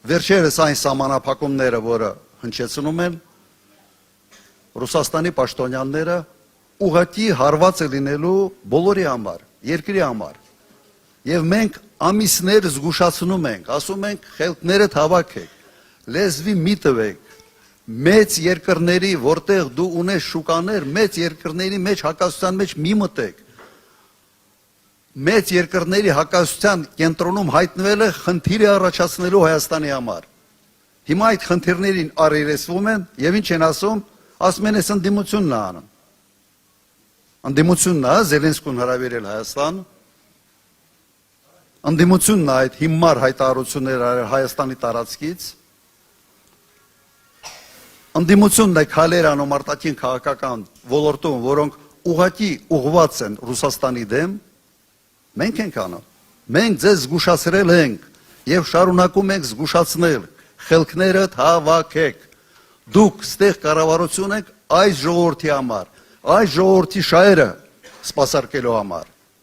վերջերս այն սահմանափակումները, որը հնչեցնում են, Ռուսաստանի պաշտոնյաները ուղղակի հարված է լինելու բոլորի համար, երկրի համար։ Եվ մենք ամիսներ զգուշացնում ենք, ասում ենք խելքներդ հավաքեք, լեզվի մի տվեք, մեծ երկրների, որտեղ դու ունես շուկաներ, մեծ երկրների մեջ հակասության մեջ մի մտեք։ Մեծ երկրների հակասության կենտրոնում հայտնվել է խնդիր է առաջացնելու Հայաստանի համար։ Հիմա այդ խնդիրներին առերեսվում են եւ ինչ են ասում են այս ընդդիմությունն է անում։ Ընդդիմությունն է Զելենսկուն հրավիրել Հայաստան, ընդդիմությունն է այդ հիմար հայտարարություններ արել Հայաստանի տարածքից, ընդդիմությունն է քայլեր անում արտաքին քաղաքական ոլորտում, որոնք ուղղակի ուղղված են Ռուսաստանի դեմ, մենք ենք անում։ Մենք ձեզ զգուշացրել ենք եւ շարունակում ենք զգուշացնել, խելքներդ հավաքեք։ Դուք ստեղ կառավարություն եք այս ժողովրդի համար, այս ժողովրդի շահերը սպասարկելու համար։